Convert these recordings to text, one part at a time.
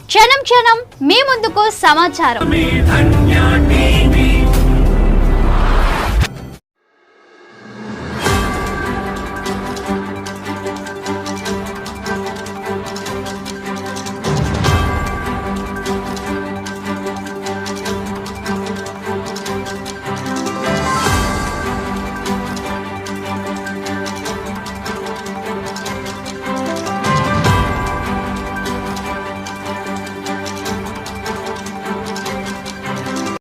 క్షణం క్షణం మీ ముందుకు సమాచారం.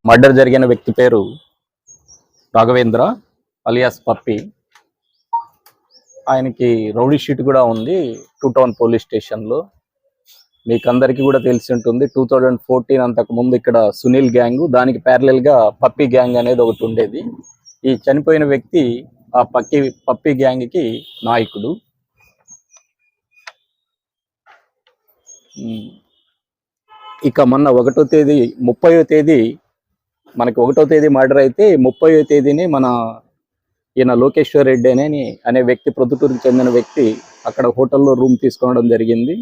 మర్డర్ జరిగిన వ్యక్తి పేరు రాఘవేంద్ర అలియాస్ పప్పి. ఆయనకి రౌడీ షీట్ కూడా ఉంది 2 టౌన్ పోలీస్ స్టేషన్లో. మీకు అందరికీ కూడా తెలిసి ఉంటుంది 2014 అంతకు ముందు ఇక్కడ సునీల్ గ్యాంగ్, దానికి ప్యారలల్గా పప్పి గ్యాంగ్ అనేది ఒకటి ఉండేది. ఈ చనిపోయిన వ్యక్తి ఆ పప్పి గ్యాంగ్కి నాయకుడు. ఇక మొన్న 1వ తేదీ 30వ తేదీ మనకి 1వ తేదీ మర్డర్ అయితే 30వ తేదీని మన ఈయన లోకేశ్వర్ రెడ్డి అనే వ్యక్తి, ప్రొద్దుటూరుకి చెందిన వ్యక్తి అక్కడ హోటల్లో రూమ్ తీసుకోవడం జరిగింది.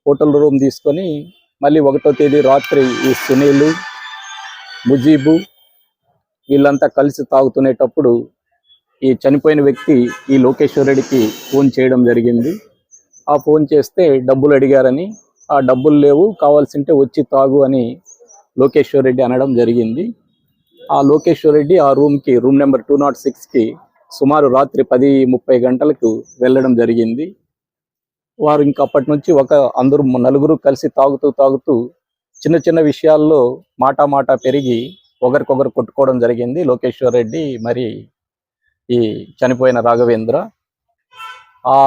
హోటల్లో రూమ్ తీసుకొని మళ్ళీ 1వ తేదీ రాత్రి ఈ సునీలు, ముజీబు వీళ్ళంతా కలిసి తాగుతునేటప్పుడు ఈ చనిపోయిన వ్యక్తి ఈ లోకేశ్వర్ రెడ్డికి ఫోన్ చేయడం జరిగింది. ఆ ఫోన్ చేస్తే డబ్బులు అడిగారని, ఆ డబ్బులు లేవు, కావాల్సింటే వచ్చి తాగు అని లోకేశ్వర్ రెడ్డి అనడం జరిగింది. ఆ లోకేశ్వర్ రెడ్డి ఆ రూమ్కి, రూమ్ నెంబర్ 206కి సుమారు రాత్రి 10:30 గంటలకు వెళ్ళడం జరిగింది. వారు ఇంకా అప్పటి నుంచి అందరూ నలుగురు కలిసి తాగుతూ చిన్న చిన్న విషయాల్లో మాట పెరిగి ఒకరికొకరు కొట్టుకోవడం జరిగింది. లోకేశ్వర్ రెడ్డి మరి ఈ చనిపోయిన రాఘవేంద్ర. ఆ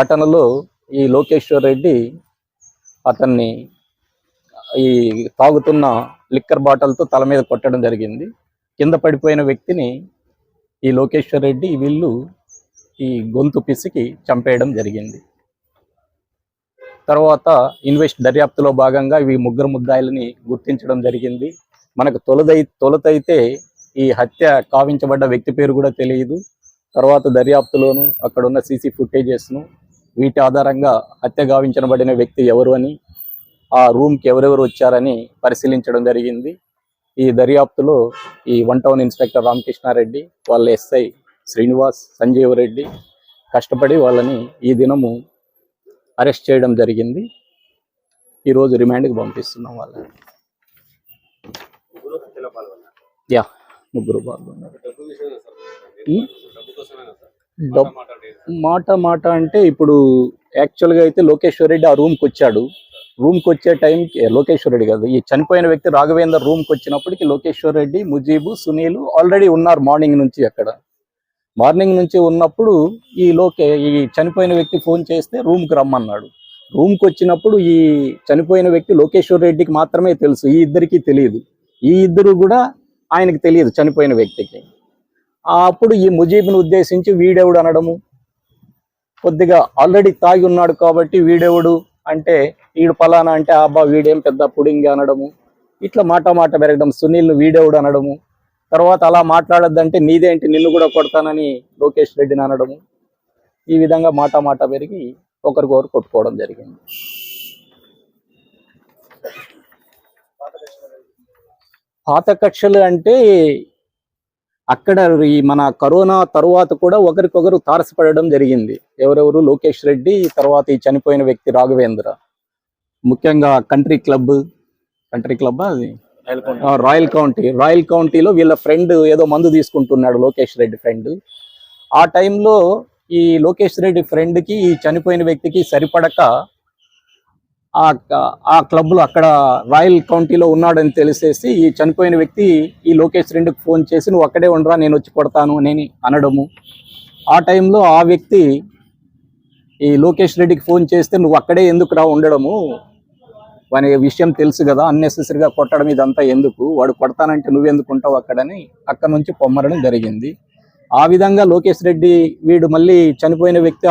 ఘటనలో ఈ లోకేశ్వర్ రెడ్డి అతన్ని ఈ తాగుతున్న లిక్కర్ బాటిల్తో తల మీద కొట్టడం జరిగింది. కింద పడిపోయిన వ్యక్తిని ఈ లోకేశ్వర్ రెడ్డి వీళ్ళు ఈ గొంతు పిసికి చంపేయడం జరిగింది. తర్వాత దర్యాప్తులో భాగంగా ఈ ముగ్గురు ముద్దాయిలని గుర్తించడం జరిగింది. మనకు తొలుతైతే ఈ హత్య కావించబడ్డ వ్యక్తి పేరు కూడా తెలియదు. తర్వాత దర్యాప్తులోను అక్కడ ఉన్న సీసీ ఫుటేజెస్ను వీటి ఆధారంగా హత్య గావించబడిన వ్యక్తి ఎవరు అని, ఆ రూమ్కి ఎవరెవరు వచ్చారని పరిశీలించడం జరిగింది. ఈ దర్యాప్తులో ఈ 1 టౌన్ ఇన్స్పెక్టర్ రామకృష్ణారెడ్డి, వాళ్ళ ఎస్ఐ శ్రీనివాస్, సంజీవ్ రెడ్డి కష్టపడి వాళ్ళని ఈ దినము అరెస్ట్ చేయడం జరిగింది. ఈరోజు రిమాండ్కి పంపిస్తున్నాం వాళ్ళని. ముగ్గురు పాల్గొన్నారు. మాట అంటే ఇప్పుడు యాక్చువల్గా అయితే లోకేశ్వర్ రెడ్డి ఆ రూమ్కి వచ్చాడు. రూమ్కి వచ్చే టైంకి లోకేశ్వర్ రెడ్డి కాదు, ఈ చనిపోయిన వ్యక్తి రాఘవేందర్ రూమ్కి వచ్చినప్పటికి లోకేశ్వర్ రెడ్డి, ముజీబు, సునీలు ఆల్రెడీ ఉన్నారు మార్నింగ్ నుంచి. అక్కడ మార్నింగ్ నుంచి ఉన్నప్పుడు ఈ చనిపోయిన వ్యక్తి ఫోన్ చేస్తే రూమ్కి రమ్మన్నాడు. రూమ్కి వచ్చినప్పుడు ఈ చనిపోయిన వ్యక్తి లోకేశ్వర్ రెడ్డికి మాత్రమే తెలుసు, ఈ ఇద్దరికి తెలియదు. ఈ ఇద్దరు కూడా ఆయనకి తెలియదు చనిపోయిన వ్యక్తికి. అప్పుడు ఈ ముజీబుని ఉద్దేశించి వీడెవడు అనడము, కొద్దిగా ఆల్రెడీ తాగి ఉన్నాడు కాబట్టి వీడెవడు అంటే వీడు పలానా అంటే అబ్బా వీడేం పెద్ద పుడింగి అనడము, ఇట్లా మాట పెరగడం. సునీల్ను వీడెవడు అనడము, తర్వాత అలా మాట్లాడొద్దంటే నీదేంటి నిన్ను కూడా కొడతానని లోకేష్ రెడ్డిని అనడము. ఈ విధంగా మాట పెరిగి ఒకరికొకరు కొట్టుకోవడం జరిగింది. పాత కక్షలు అంటే అక్కడ ఈ మన కరోనా తరువాత కూడా ఒకరికొకరు తారసపడడం జరిగింది. ఎవరెవరు? లోకేష్ రెడ్డి, తర్వాత ఈ చనిపోయిన వ్యక్తి రాఘవేంద్ర. ముఖ్యంగా కంట్రీ క్లబ్ అది రాయల్ కౌంటీలో వీళ్ళ ఫ్రెండ్ ఏదో మందు తీసుకుంటున్నాడు, లోకేష్ రెడ్డి ఫ్రెండ్. ఆ టైంలో ఈ లోకేష్ రెడ్డి ఫ్రెండ్కి ఈ చనిపోయిన వ్యక్తికి సరిపడక ఆ క్లబ్లో అక్కడ రాయల్ కౌంటీలో ఉన్నాడని తెలిసేసి ఈ చనిపోయిన వ్యక్తి ఈ లోకేష్ రెడ్డికి ఫోన్ చేసి నువ్వు అక్కడే ఉండరా, నేను వచ్చి కొడతాను అని అనడము. ఆ టైంలో ఆ వ్యక్తి ఈ లోకేష్ రెడ్డికి ఫోన్ చేస్తే నువ్వు అక్కడే ఎందుకు రా ఉండడము, వాని విషయం తెలుసు కదా, అన్నెసెసరీగా కొట్టడం ఇదంతా ఎందుకు, వాడు కొడతానంటే నువ్వెందుకు ఉంటావు అక్కడని అక్కడ నుంచి పొమ్మరడం జరిగింది. ఆ విధంగా లోకేష్ రెడ్డి వీడు మళ్ళీ చనిపోయిన వ్యక్తి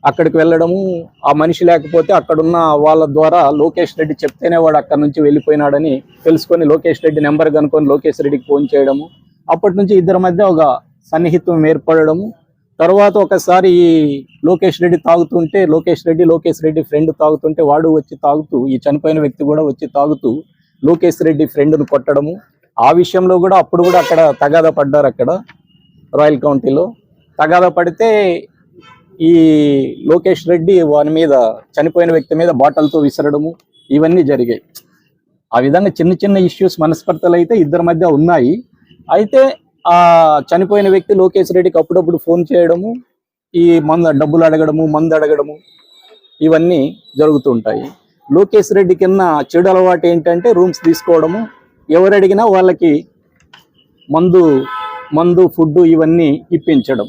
అక్కడికి వెళ్ళడము, ఆ మనిషి లేకపోతే అక్కడున్న వాళ్ళ ద్వారా లోకేష్ రెడ్డి చెప్తేనే వాడు అక్కడ నుంచి వెళ్ళిపోయినాడని తెలుసుకొని లోకేష్ రెడ్డి నెంబర్ కనుక్కొని లోకేష్ రెడ్డికి ఫోన్ చేయడము. అప్పటి నుంచి ఇద్దరి మధ్య ఒక సన్నిహిత్వం ఏర్పడము. తర్వాత ఒకసారి ఈ లోకేష్ రెడ్డి తాగుతుంటే లోకేష్ రెడ్డి ఫ్రెండ్ తాగుతుంటే వాడు వచ్చి తాగుతూ ఈ చనిపోయిన వ్యక్తి కూడా వచ్చి తాగుతూ లోకేష్ రెడ్డి ఫ్రెండ్ను కొట్టడము. ఆ విషయంలో కూడా అప్పుడు కూడా అక్కడ తగాదా పడ్డారు. అక్కడ రాయల్ కౌంటీలో తగాదా పడితే ఈ లోకేష్ రెడ్డి వాని మీద చనిపోయిన వ్యక్తి మీద బాటలతో విసరడము ఇవన్నీ జరిగాయి. ఆ విధంగా చిన్న చిన్న ఇష్యూస్ మనస్పర్ధలు అయితే ఇద్దరి మధ్య ఉన్నాయి. అయితే ఆ చనిపోయిన వ్యక్తి లోకేష్ రెడ్డికి అప్పుడప్పుడు ఫోన్ చేయడము, ఈ డబ్బులు అడగడము, మందు అడగడము ఇవన్నీ జరుగుతుంటాయి. లోకేష్ రెడ్డి కింద చెడు అలవాటు ఏంటంటే రూమ్స్ తీసుకోవడము, ఎవరు అడిగినా వాళ్ళకి మందు ఫుడ్ ఇవన్నీ ఇప్పించడం.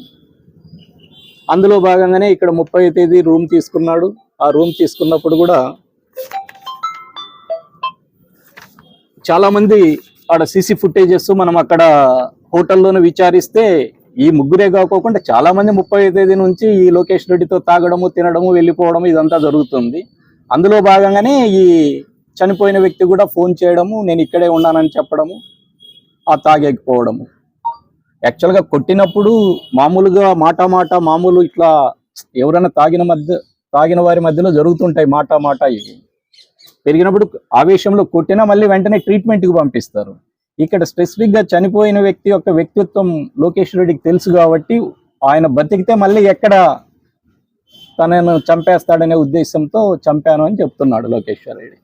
అందులో భాగంగానే ఇక్కడ 30వ తేదీ రూమ్ తీసుకున్నాడు. ఆ రూమ్ తీసుకున్నప్పుడు కూడా చాలా మంది ఆడ సీసీ ఫుటేజెస్ మనం అక్కడ హోటల్లోనే విచారిస్తే ఈ ముగ్గురే కాకోకుండా చాలా మంది 30వ తేదీ నుంచి ఈ లోకేష్ రెడ్డితో తాగడము, తినడము, వెళ్ళిపోవడము ఇదంతా జరుగుతుంది. అందులో భాగంగానే ఈ చనిపోయిన వ్యక్తి కూడా ఫోన్ చేయడము, నేను ఇక్కడే ఉన్నానని చెప్పడము, ఆ తాగకపోవడము. యాక్చువల్గా కొట్టినప్పుడు మామూలుగా మాట మామూలు ఇట్లా ఎవరైనా తాగిన వారి మధ్యలో జరుగుతుంటాయి మాట ఇవి. పెరిగినప్పుడు ఆవేశంలో కొట్టినా మళ్ళీ వెంటనే ట్రీట్మెంట్కి పంపిస్తారు. ఇక్కడ స్పెసిఫిక్గా చనిపోయిన వ్యక్తి యొక్క వ్యక్తిత్వం లోకేష్ రెడ్డికి తెలుసు కాబట్టి ఆయన బతికితే మళ్ళీ ఎక్కడ తనను చంపేస్తాడనే ఉద్దేశంతో చంపాను అని చెప్తున్నాడు లోకేశ్వర్ రెడ్డి.